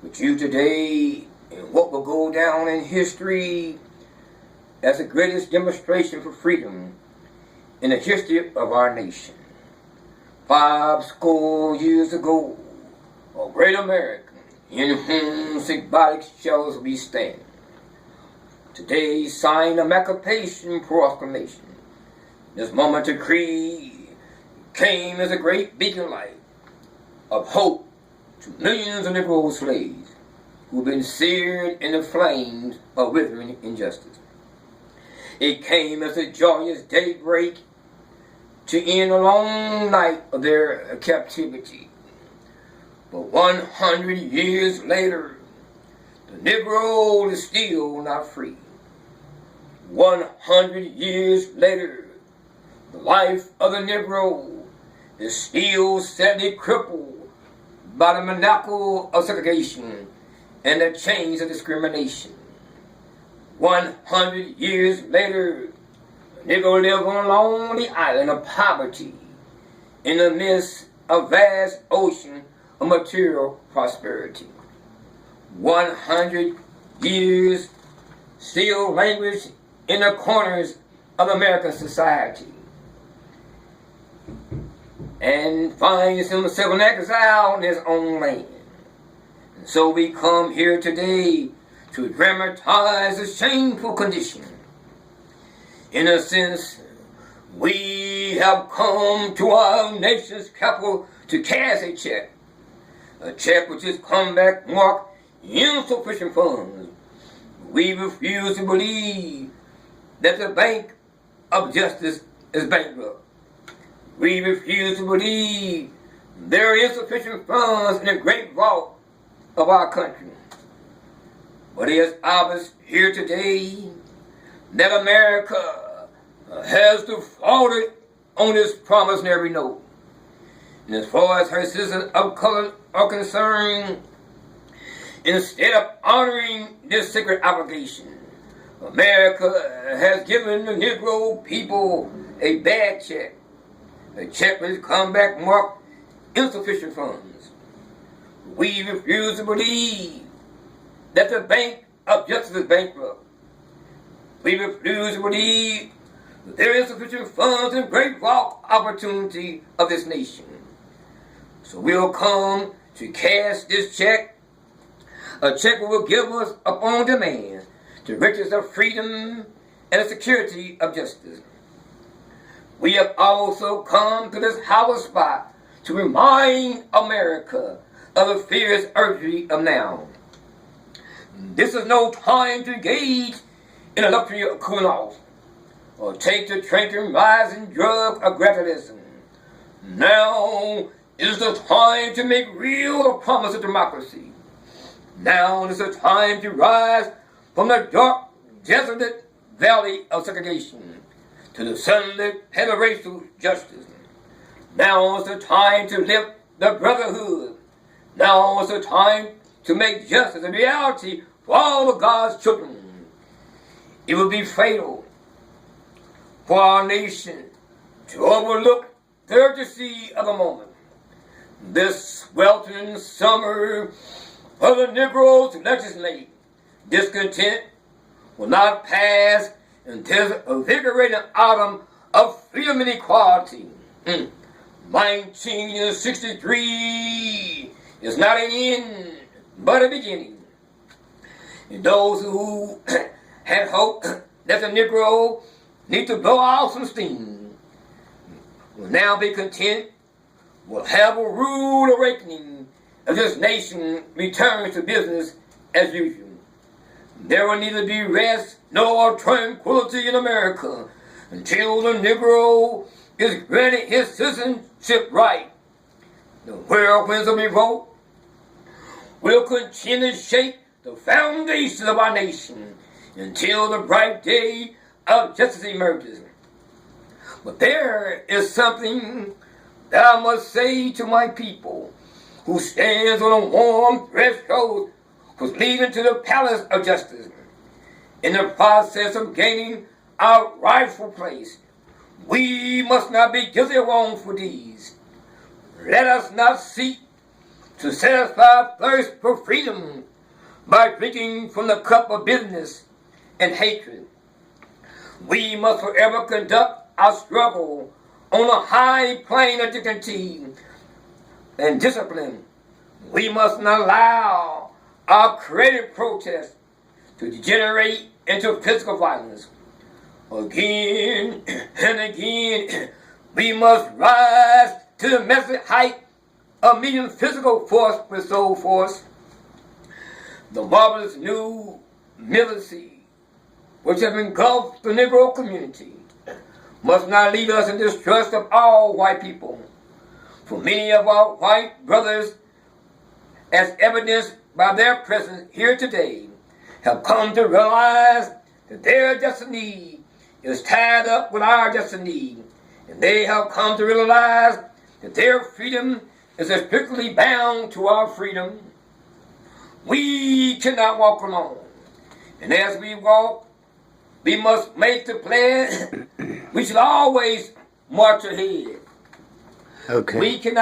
with you today in what will go down in history as the greatest demonstration for freedom in the history of our nation. 50 years ago, a great American in whom symbolic shells we stand. Today signed the Emancipation Proclamation. This momentary creed came as a great beacon light of hope to millions of Negro slaves who've been seared in the flames of withering injustice. It came as a joyous daybreak to end a long night of their captivity. But 100 years later, the Negro is still not free. 100 years later, the life of the Negro is still sadly crippled by the monopoly of segregation and the chains of discrimination. 100 years later, the Negro lives on a lonely island of poverty in the midst of a vast ocean of material prosperity. 100 years still languish in the corners of American society and finds himself in exile in his own land. And so we come here today to dramatize the shameful condition. In a sense, we have come to our nation's capital to cash a check which has come back marked insufficient funds. We refuse to believe that the Bank of Justice is bankrupt. We refuse to believe there are insufficient funds in the great vault of our country. But it is obvious here today that America has defaulted on its promise in every note. And as far as her citizens of color are concerned, instead of honoring this sacred obligation, America has given the Negro people a bad check. A check which has come back marked insufficient funds. We refuse to believe that the Bank of Justice is bankrupt. We refuse to believe that there is sufficient funds in great vault opportunity of this nation. So we'll come to cash this check, a check that will give us upon demand the riches of freedom and the security of justice. We have also come to this hallowed spot to remind America of the fierce urgency of now. This is no time to engage in the luxury of cooling off or take the tranquil rising drug of gradualism. Now is the time to make real the promise of democracy. Now is the time to rise from the dark, desolate valley of segregation to the sunlit head of racial justice. Now is the time to lift the brotherhood. Now is the time to make justice a reality for all of God's children. It would be fatal for our nation to overlook the urgency of the moment. This sweltering summer of the Negroes to legislate discontent will not pass until a invigorating autumn of freedom and equality. 1963 is not an end, but a beginning. And those who had hoped that the Negro need to blow off some steam will now be content, will have a rude awakening as this nation returns to business as usual. There will neither be rest nor tranquility in America until the Negro is granted his citizenship right. The whirlwinds of revolt will continue to shake the foundation of our nation until the bright day of justice emerges. But there is something that I must say to my people who stands on a warm threshold was leading to the palace of justice. In the process of gaining our rightful place, we must not be guilty of wrongful deeds. Let us not seek to satisfy thirst for freedom by drinking from the cup of bitterness and hatred. We must forever conduct our struggle on a high plane of dignity and discipline. We must not allow our creative protest to degenerate into physical violence. Again and again, we must rise to the massive height of meeting physical force with soul force. The marvelous new militancy, which has engulfed the Negro community, must not lead us in distrust of all white people. For many of our white brothers, as evidenced by their presence here today, have come to realize that their destiny is tied up with our destiny, and they have come to realize that their freedom is strictly bound to our freedom. We cannot walk alone, and as we walk, we must make the pledge. We should always march ahead. Okay. We cannot